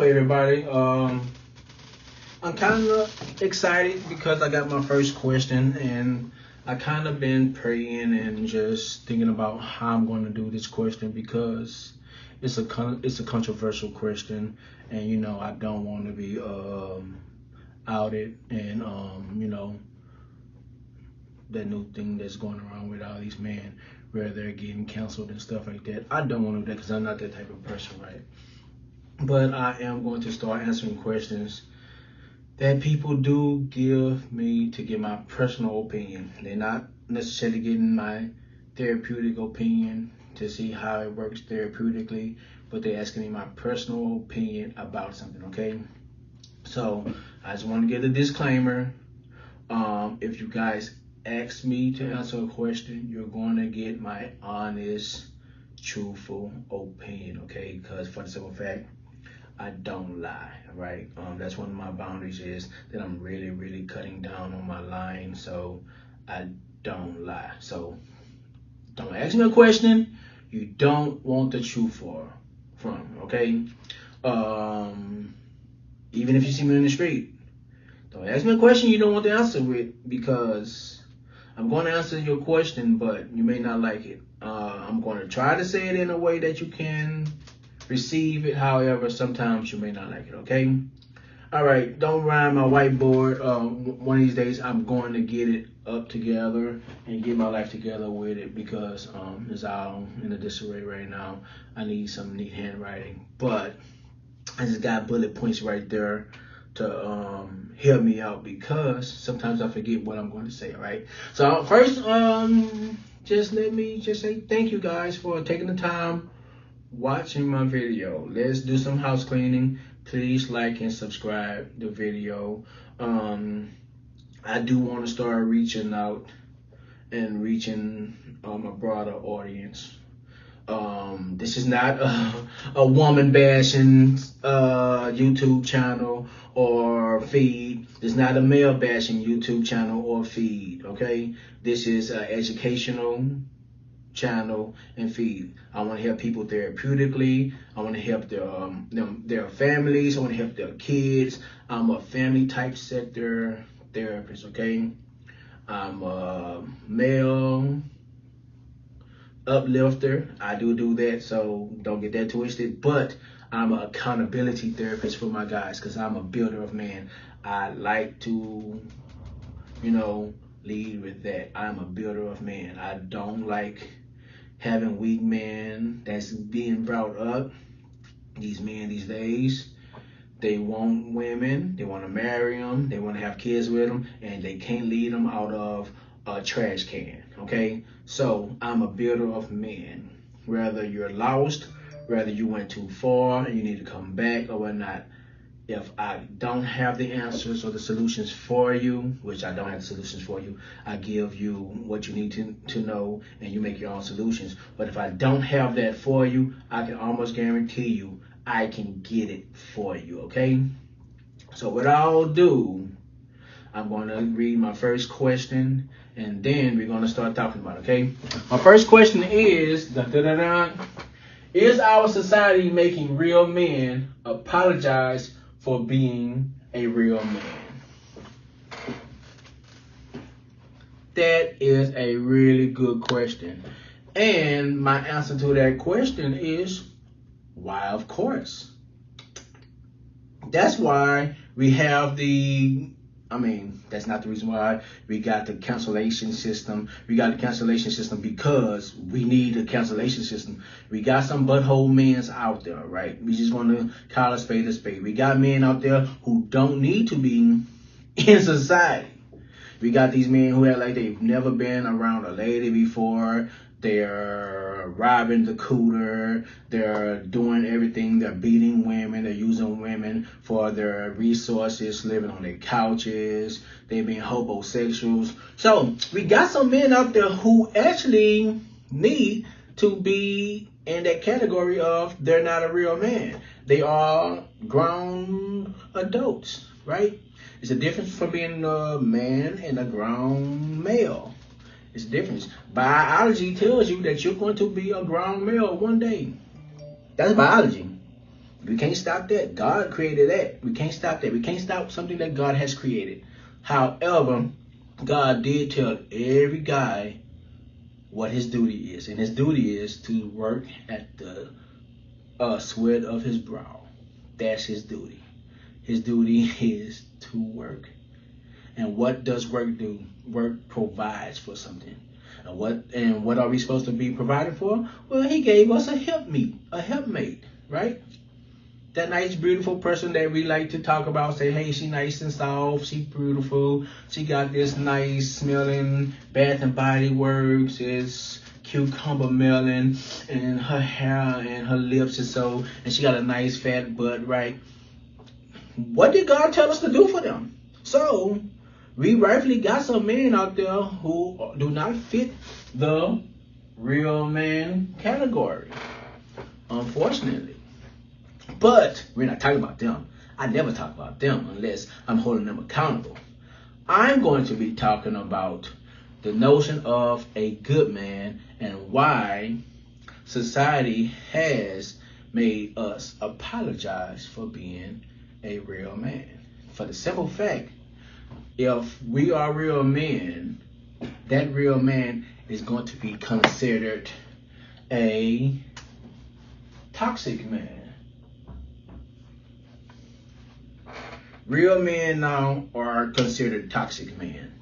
Hey everybody, I'm kind of excited because I got my first question, and I kind of been praying and just thinking about how I'm going to do this question because it's a controversial question, and I don't want to be outed, and that new thing that's going around with all these men where they're getting canceled and stuff like that. I don't want to do that because I'm not that type of person, right? But I am going to start answering questions that people do give me to get my personal opinion. They're not necessarily getting my therapeutic opinion to see how it works therapeutically, but they're asking me my personal opinion about something, okay? So I just want to get a disclaimer. If you guys ask me to answer a question, you're going to get my honest, truthful opinion, okay? Because for the simple fact, I don't lie, right? That's one of my boundaries is that I'm really, really cutting down on my lying, so I don't lie. So don't ask me a question you don't want the truth from, okay? Even if you see me in the street, don't ask me a question you don't want the answer with because I'm going to answer your question, but you may not like it. I'm going to try to say it in a way that you can receive it. However, sometimes you may not like it, okay? All right, don't rhyme my whiteboard. One of these days, I'm going to get it up together and get my life together with it because it's all in a disarray right now. I need some neat handwriting, but I just got bullet points right there to help me out because sometimes I forget what I'm going to say, all right? So first, just let me just say thank you guys for taking the time watching my video. Let's do some house cleaning. Please like and subscribe the video. I do want to start reaching out and reaching a broader audience. This is not a woman bashing YouTube channel or feed. It's not a male bashing YouTube channel or feed, okay? This is an educational channel and feed. I want to help people therapeutically. I want to help their families. I want to help their kids. I'm a family type sector therapist, okay? I'm a male uplifter. I do that, so don't get that twisted. But I'm an accountability therapist for my guys because I'm a builder of man. I like to, lead with that. I'm a builder of man. I don't like having weak men that's being brought up. These men these days, they want women, they want to marry them, they want to have kids with them, and they can't lead them out of a trash can, okay? So I'm a builder of men. Whether you're lost, whether you went too far and you need to come back or whatnot, if I don't have the answers or the solutions for you, which I don't have the solutions for you, I give you what you need to know and you make your own solutions. But if I don't have that for you, I can almost guarantee you I can get it for you, okay? So what I'll do, I'm going to read my first question and then we're going to start talking about it, okay? My first question is, is our society making real men apologize for being a real man? That is a really good question. And my answer to that question is, why, of course. That's why we have that's not the reason why we got the cancellation system. We got the cancellation system because we need a cancellation system. We got some butthole men out there, right? We just want to call a spade a spade. We got men out there who don't need to be in society. We got these men who act like they've never been around a lady before. They're robbing the cooter. They're doing everything. They're beating women. They're using women for their resources, living on their couches. They're being homosexuals. So we got some men out there who actually need to be in that category of they're not a real man. They are grown adults, right? It's a difference from being a man and a grown male. It's a difference. Biology tells you that you're going to be a grown male one day. That's biology. We can't stop that. God created that. We can't stop that. We can't stop something that God has created. However, God did tell every guy what his duty is. And his duty is to work at the sweat of his brow. That's his duty. His duty is to work. And what does work do? Work provides for something. And what are we supposed to be providing for? Well, he gave us a helpmate, right? That nice, beautiful person that we like to talk about, say, hey, she nice and soft, she beautiful, she got this nice smelling Bath and Body Works, it's cucumber melon, and her hair and her lips is so, and she got a nice fat butt, right? What did God tell us to do for them? So, we rightfully got some men out there who do not fit the real man category, unfortunately. But we're not talking about them. I never talk about them unless I'm holding them accountable. I'm going to be talking about the notion of a good man and why society has made us apologize for being a real man. For the simple fact, if we are real men, that real man is going to be considered a toxic man. Real men now are considered toxic men.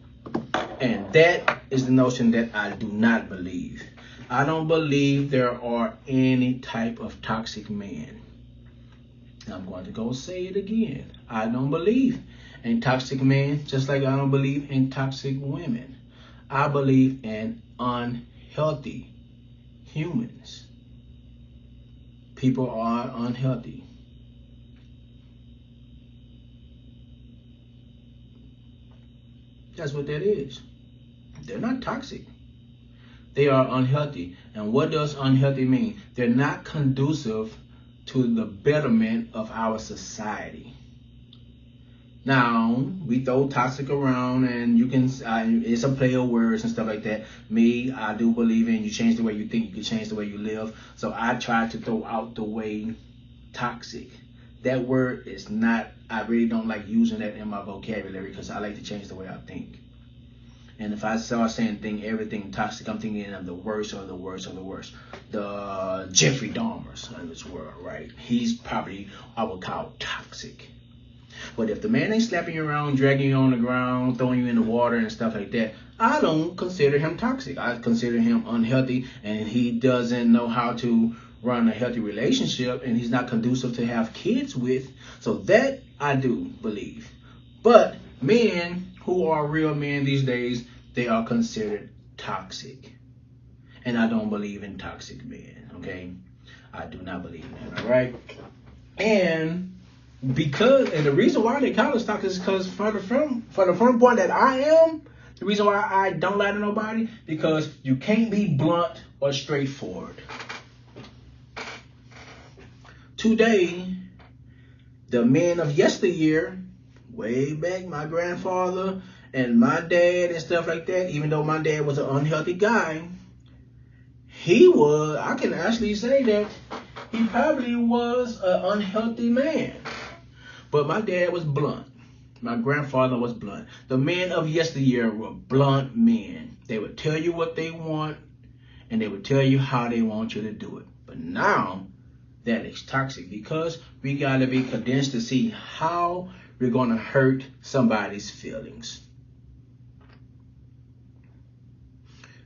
And that is the notion that I do not believe. I don't believe there are any type of toxic men. And I'm going to go say it again. I don't believe in toxic men, just like I don't believe in toxic women. I believe in unhealthy humans. People are unhealthy. That's what that is. They're not toxic. They are unhealthy. And what does unhealthy mean? They're not conducive to the betterment of our society. Now, we throw toxic around and you can, it's a play of words and stuff like that. Me, I do believe in you change the way you think, you can change the way you live. So I try to throw out the way toxic. That word is not, I really don't like using that in my vocabulary because I like to change the way I think. And if I start saying everything toxic, I'm thinking of the worst of the worst of the worst. The Jeffrey Dahmers of this world, right? He's probably, I would call toxic. But if the man ain't slapping you around, dragging you on the ground, throwing you in the water and stuff like that, I don't consider him toxic. I consider him unhealthy, and he doesn't know how to run a healthy relationship, and he's not conducive to have kids with. So that I do believe. But men who are real men these days, they are considered toxic. And I don't believe in toxic men, okay? I do not believe in that, all right? And the reason why they call us toxic is because for the firm point that I am, the reason why I don't lie to nobody, because you can't be blunt or straightforward. Today, the men of yesteryear, way back, my grandfather and my dad and stuff like that, even though my dad was an unhealthy guy, I can actually say that he probably was an unhealthy man. But my dad was blunt. My grandfather was blunt. The men of yesteryear were blunt men. They would tell you what they want, and they would tell you how they want you to do it. But now, that is toxic because we got to be condensed to see how we're going to hurt somebody's feelings.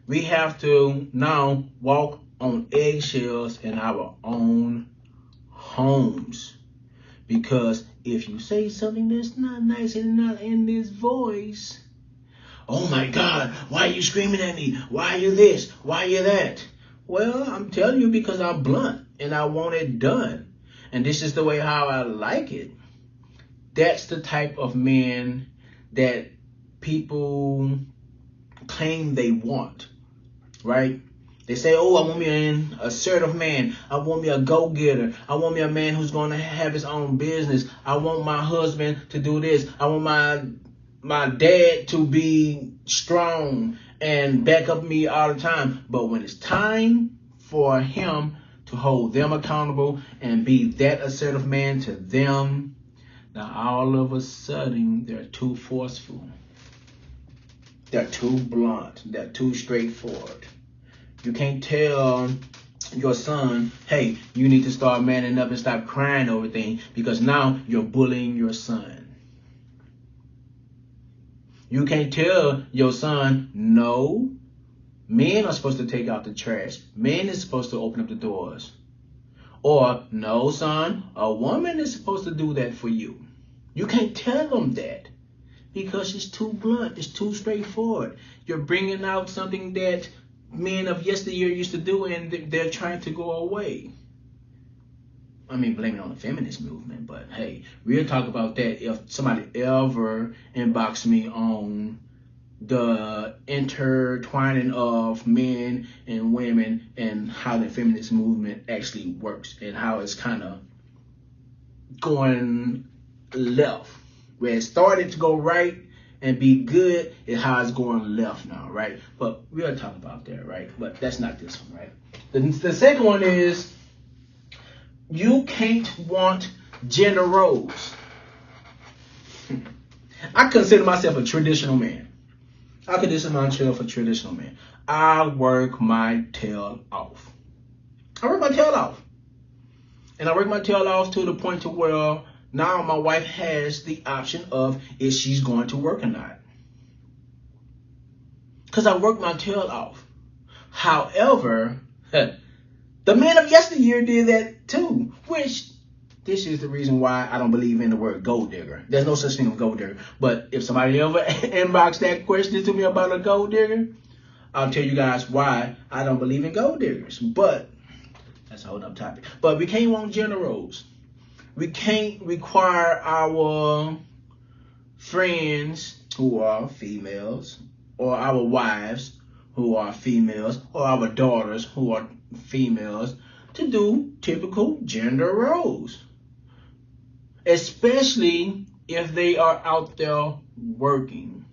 We have to now walk on eggshells in our own homes. Because if you say something that's not nice and not in this voice, oh my God, why are you screaming at me? Why are you this? Why are you that? Well, I'm telling you because I'm blunt and I want it done. And this is the way how I like it. That's the type of man that people claim they want, right? They say, oh, I want me an assertive man. I want me a go-getter. I want me a man who's going to have his own business. I want my husband to do this. I want my dad to be strong and back up me all the time. But when it's time for him to hold them accountable and be that assertive man to them. Now all of a sudden they're too forceful. They're too blunt. They're too straightforward. You can't tell your son, hey, you need to start manning up and stop crying over things, because now you're bullying your son. You can't tell your son, no, men are supposed to take out the trash. Men is supposed to open up the doors. Or, no, son, a woman is supposed to do that for you. You can't tell them that because it's too blunt. It's too straightforward. You're bringing out something that men of yesteryear used to do, and they're trying to go away. I mean, blame it on the feminist movement, but hey, we'll talk about that if somebody ever inbox me on the intertwining of men and women and how the feminist movement actually works and how it's kind of going left. Where it started to go right and be good is how it's going left now, right? But we'll talk about that, right? But that's not this one, right? The second one is you can't want gender roles. I consider myself a traditional man. I consider myself a traditional man. I work my tail off. I work my tail off. And I work my tail off to the point to where now my wife has the option of if she's going to work or not. Because I work my tail off. However, the men of yesteryear did that too. Which, this is the reason why I don't believe in the word gold digger. There's no such thing as gold digger. But if somebody ever inbox that question to me about a gold digger, I'll tell you guys why I don't believe in gold diggers. But that's a whole other topic. But we can't want gender roles. We can't require our friends who are females, or our wives who are females, or our daughters who are females to do typical gender roles. Especially if they are out there working.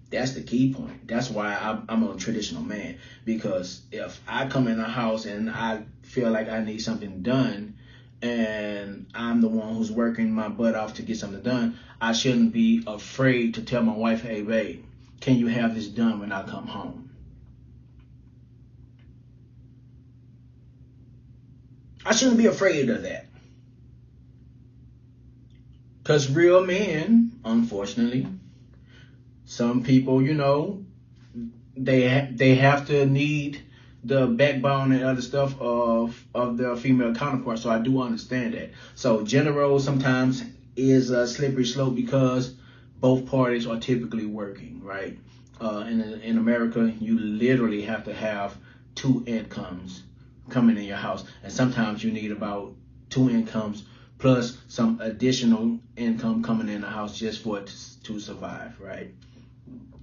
That's the key point. That's why I'm a traditional man. Because if I come in a house and I feel like I need something done, and I'm the one who's working my butt off to get something done, I shouldn't be afraid to tell my wife, hey, babe, can you have this done when I come home? I shouldn't be afraid of that. Because real men, unfortunately, some people, you know, they have to need the backbone and other stuff of their female counterpart. So I do understand that. So gender roles sometimes is a slippery slope because both parties are typically working, right? In America, you literally have to have 2 incomes coming in your house. And sometimes you need about 2 incomes plus some additional income coming in the house just for it to survive, right?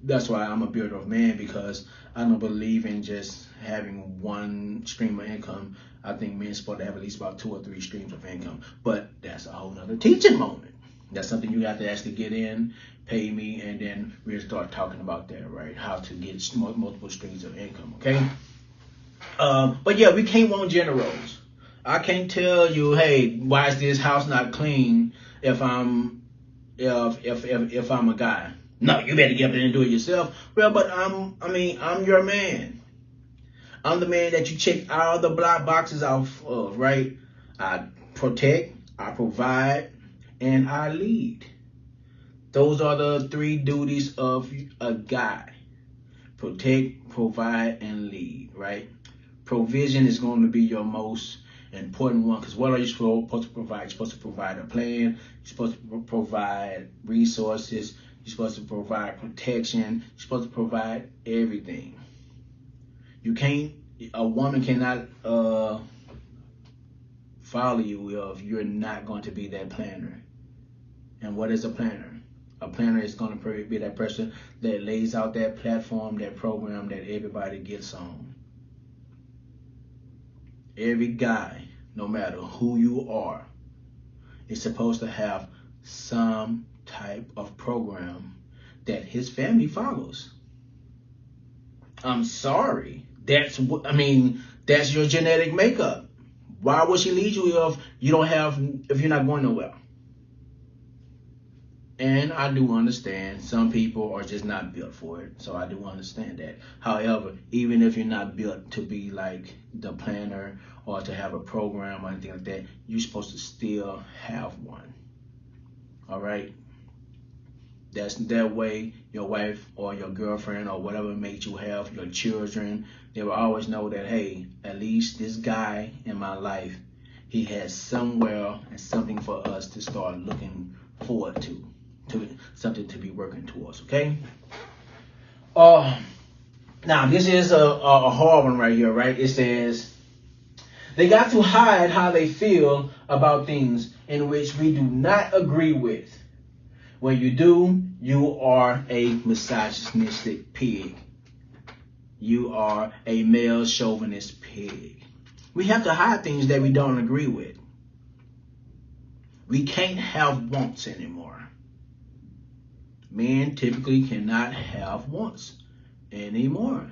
That's why I'm a builder of man, because I don't believe in just having one stream of income. I think men are supposed to have at least about 2 or 3 streams of income. But that's a whole nother teaching moment. That's something you have to actually get in, pay me, and then we'll start talking about that, right? How to get multiple streams of income, okay? But yeah, we can't want gender roles. I can't tell you, hey, why is this house not clean if I'm a guy? No, you better get up there and do it yourself. Well, but I'm your man. I'm the man that you check all the block boxes off of, right? I protect, I provide, and I lead. Those are the 3 duties of a guy. Protect, provide, and lead, right? Provision is going to be your most important one, because what are you supposed to provide? You're supposed to provide a plan. You're supposed to provide resources. You're supposed to provide protection. You're supposed to provide everything. A woman cannot follow you if you're not going to be that planner. And what is a planner? A planner is going to be that person that lays out that platform, that program that everybody gets on. Every guy, no matter who you are, is supposed to have some type of program that his family follows. I'm sorry. That's That's your genetic makeup. Why would she lead you if you're not going nowhere? And I do understand some people are just not built for it. So I do understand that. However, even if you're not built to be like the planner or to have a program or anything like that, you're supposed to still have one. All right? That's that way your wife or your girlfriend or whatever mate you have, your children, they will always know that, hey, at least this guy in my life, he has somewhere and something for us to start looking forward to something to be working towards, okay? Now, this is a hard one right here, right? It says, they got to hide how they feel about things in which we do not agree with. When you do, you are a misogynistic pig. You are a male chauvinist pig. We have to hide things that we don't agree with. We can't have wants anymore. Men typically cannot have wants anymore.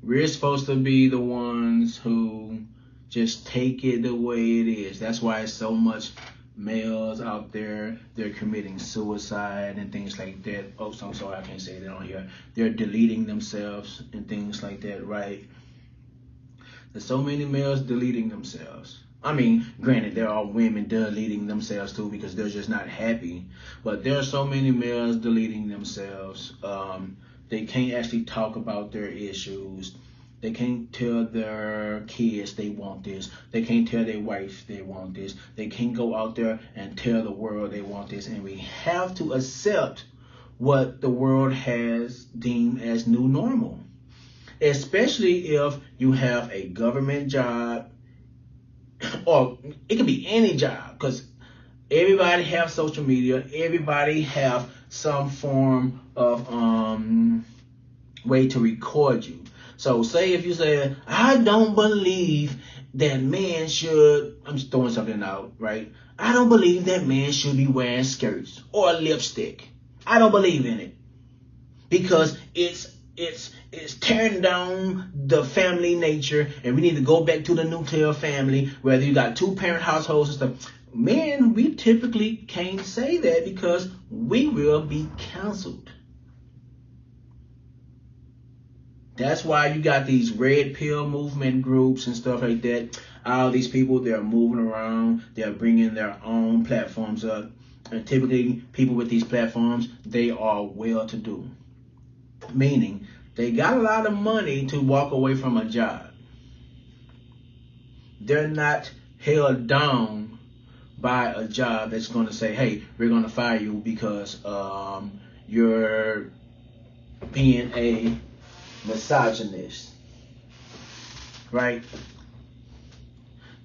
We're supposed to be the ones who just take it the way it is. That's why so much males out there, they're committing suicide and things like that. Oh, I'm sorry, I can't say that on here. They're deleting themselves and things like that, right? There's so many males deleting themselves. I mean, granted, there are women deleting themselves too because they're just not happy. But there are so many males deleting themselves. They can't actually talk about their issues. They can't tell their kids they want this. They can't tell their wife they want this. They can't go out there and tell the world they want this. And we have to accept what the world has deemed as new normal. Especially if you have a government job, or it can be any job, because everybody have social media. Everybody have some form of way to record you. So say if you say, I don't believe that men should, I'm just throwing something out, right? I don't believe that men should be wearing skirts or lipstick. I don't believe in it because it's tearing down the family nature, and we need to go back to the nuclear family, whether you got 2-parent households and stuff. Men, we typically can't say that because we will be canceled. That's why you got these red pill movement groups and stuff like that. All these people, they're moving around. They're bringing their own platforms up. And typically, people with these platforms, they are well-to-do. Meaning, they got a lot of money to walk away from a job. They're not held down by a job that's going to say, hey, we're going to fire you because you're being a misogynist, right?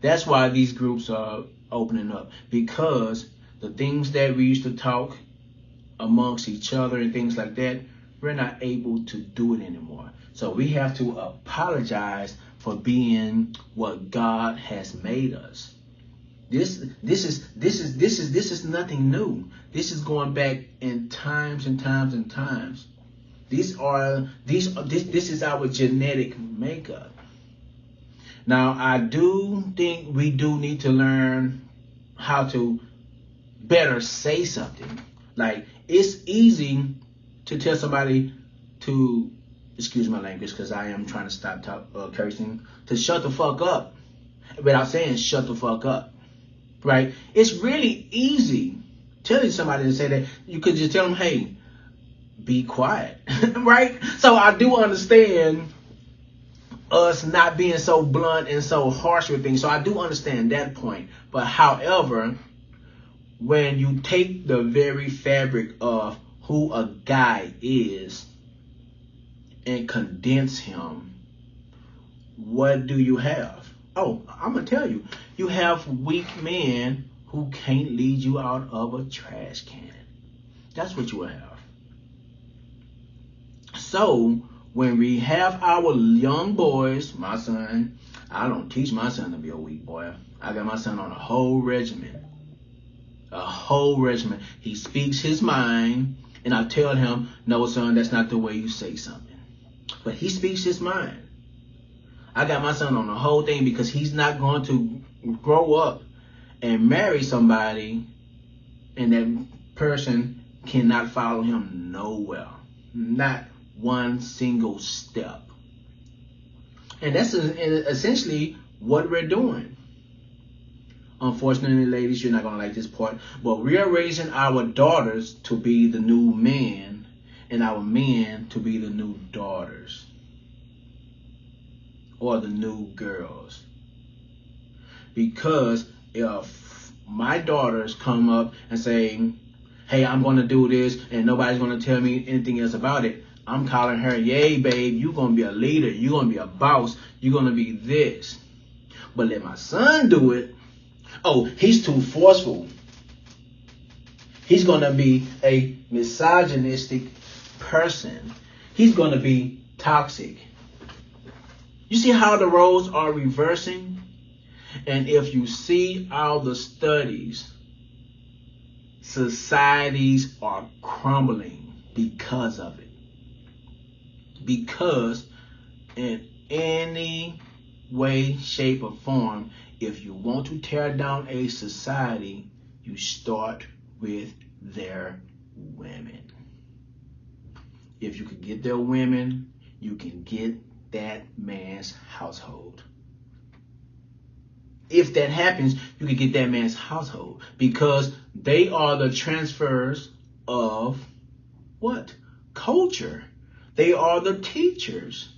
That's why these groups are opening up, because the things that we used to talk amongst each other and things like that, we're not able to do it anymore. So we have to apologize for being what God has made us. This is nothing new. This is going back in times and times and times. This is our genetic makeup. Now, I do think we do need to learn how to better say something. Like, it's easy to tell somebody to, excuse my language because I am trying to stop cursing, to shut the fuck up without saying shut the fuck up, right? It's really easy telling somebody to say that. You could just tell them, hey, be quiet, right? So I do understand us not being so blunt and so harsh with things. So I do understand that point. But however, when you take the very fabric of who a guy is and condense him, what do you have? Oh, I'm going to tell you. You have weak men who can't lead you out of a trash can. That's what you will have. So, when we have our young boys, my son, I don't teach my son to be a weak boy. I got my son on a whole regimen. A whole regimen. He speaks his mind, and I tell him, no, son, that's not the way you say something. But he speaks his mind. I got my son on the whole thing because he's not going to grow up and marry somebody and that person cannot follow him nowhere. Not one single step. And that's essentially what we're doing. Unfortunately, ladies, you're not going to like this part, but we are raising our daughters to be the new men and our men to be the new daughters or the new girls. Because if my daughters come up and say, hey, I'm going to do this and nobody's going to tell me anything else about it, I'm calling her, yay, babe, you're going to be a leader. You're going to be a boss. You're going to be this. But let my son do it. Oh, he's too forceful. He's going to be a misogynistic person. He's going to be toxic. You see how the roles are reversing? And if you see all the studies, societies are crumbling because of it. Because in any way, shape, or form, if you want to tear down a society, you start with their women. If you can get their women, you can get that man's household. If that happens, you can get that man's household because they are the transfers of what? Culture. They are the teachers.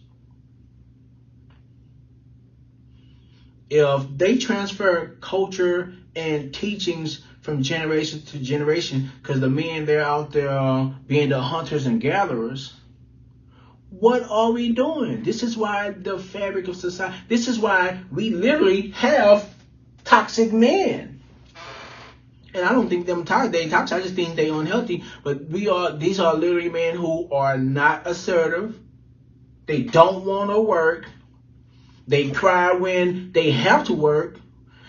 If they transfer culture and teachings from generation to generation, because the men, they're out there being the hunters and gatherers, what are we doing? This is why the fabric of society, this is why we literally have toxic men. And I don't think them toxic, I just think they unhealthy. But these are literally men who are not assertive. They don't want to work. They cry when they have to work.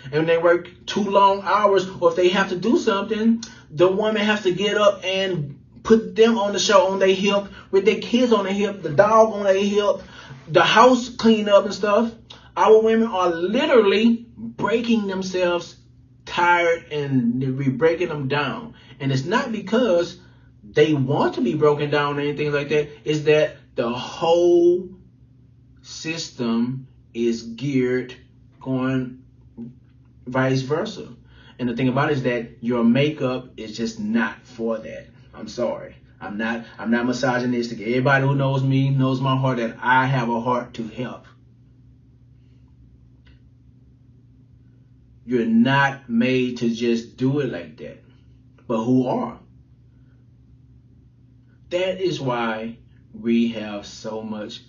And when they work too long hours, or if they have to do something, the woman has to get up and put them on the show on their hip, with their kids on their hip, the dog on their hip, the house clean up and stuff. Our women are literally breaking themselves tired, and we're breaking them down. And it's not because they want to be broken down or anything like that. It's that the whole system is geared going vice versa. And the thing about it is that your makeup is just not for that. I'm sorry. I'm not misogynistic. Everybody who knows me knows my heart, that I have a heart to help. You're not made to just do it like that. But who are? That is why we have so much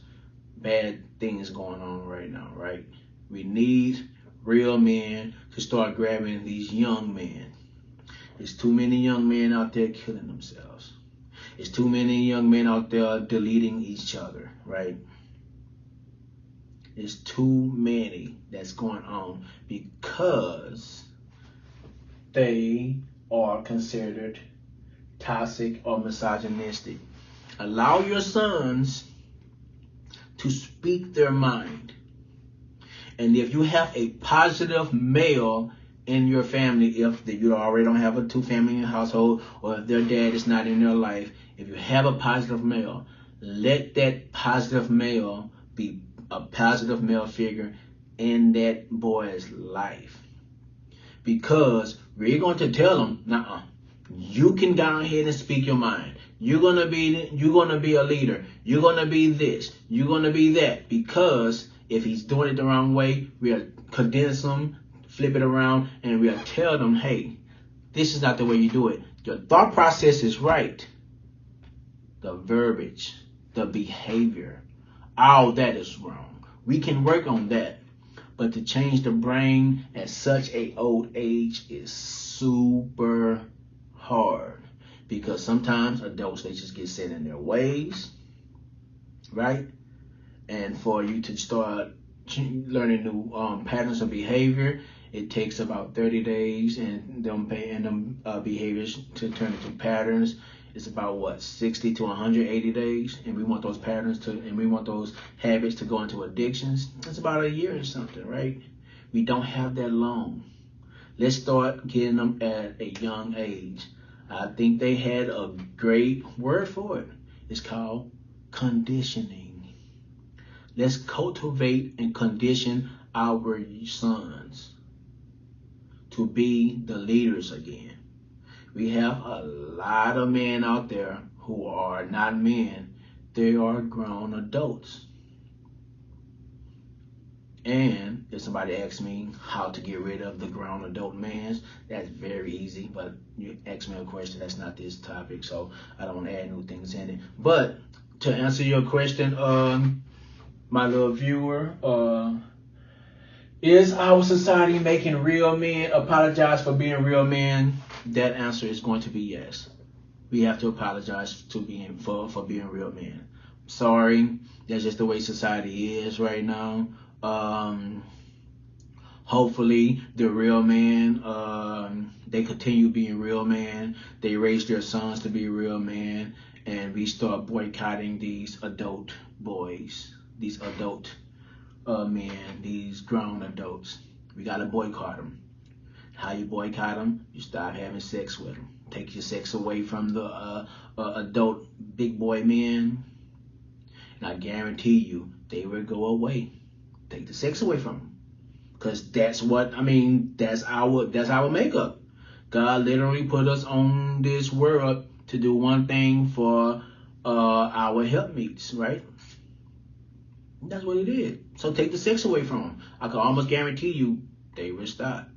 bad things going on right now, right? We need real men to start grabbing these young men. There's too many young men out there killing themselves. There's too many young men out there deleting each other, right? There's too many that's going on because they are considered toxic or misogynistic. Allow your sons to speak their mind. And if you have a positive male in your family, if you already don't have a two-family household, or if their dad is not in their life, if you have a positive male, let that positive male be a positive male figure in that boy's life. Because we're going to tell them, nuh-uh, you can go ahead and speak your mind. You're gonna be a leader. You're gonna be this. You're gonna be that. Because if he's doing it the wrong way, we'll condense him, flip it around, and we'll tell them, hey, this is not the way you do it. Your thought process is right. The verbiage, the behavior, all that is wrong. We can work on that. But to change the brain at such an old age is super hard. Because sometimes adults, they just get set in their ways, right? And for you to start learning new patterns of behavior, it takes about 30 days, and them behaviors to turn into patterns. It's about what, 60 to 180 days, and we want those patterns to, and we want those habits to go into addictions. It's about a year or something, right? We don't have that long. Let's start getting them at a young age. I think they had a great word for it. It's called conditioning. Let's cultivate and condition our sons to be the leaders again. We have a lot of men out there who are not men. They are grown adults. And if somebody asks me how to get rid of the grown adult man, that's very easy. But you ask me a question, that's not this topic, so I don't want to add new things in it. But to answer your question, my little viewer, is our society making real men apologize for being real men? That answer is going to be yes. We have to apologize for being real men. Sorry, that's just the way society is right now. Hopefully the real men, they continue being real men. They raise their sons to be real men, and we start boycotting these adult boys, these adult men, these grown adults. We gotta boycott them. How you boycott them? You stop having sex with them. Take your sex away from the adult big boy men, and I guarantee you they will go away. Take the sex away from them, because that's our makeup. God literally put us on this world to do one thing for our helpmeets, right? That's what he did. So take the sex away from them. I can almost guarantee you they will stop.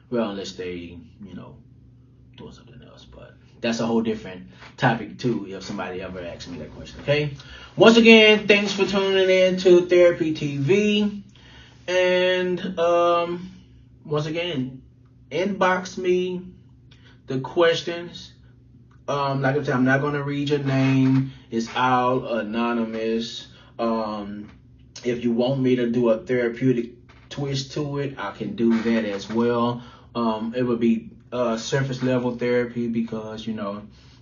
Well, unless they, doing something else. But that's a whole different topic too, if somebody ever asks me that question, okay? Once again, thanks for tuning in to Therapy TV. And once again, inbox me the questions. Like I said, I'm not going to read your name. It's all anonymous. If you want me to do a therapeutic twist to it, I can do that as well. It would be surface level therapy, because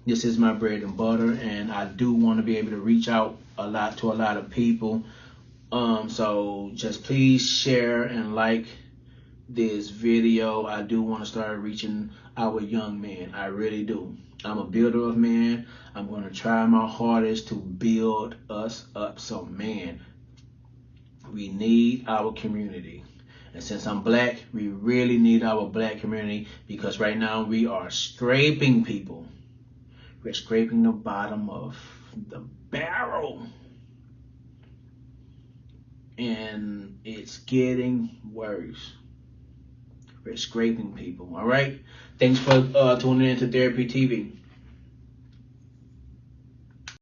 this is my bread and butter, and I do want to be able to reach out to a lot of people. So just please share and like this video. I do want to start reaching our young men. I really do. I'm a builder of men. I'm going to try my hardest to build us up. So, man, we need our community. And since I'm black, we really need our black community, because right now we are scraping people. We're scraping the bottom of the barrel. And it's getting worse. We're scraping people, all right? Thanks for tuning in to Therapy TV.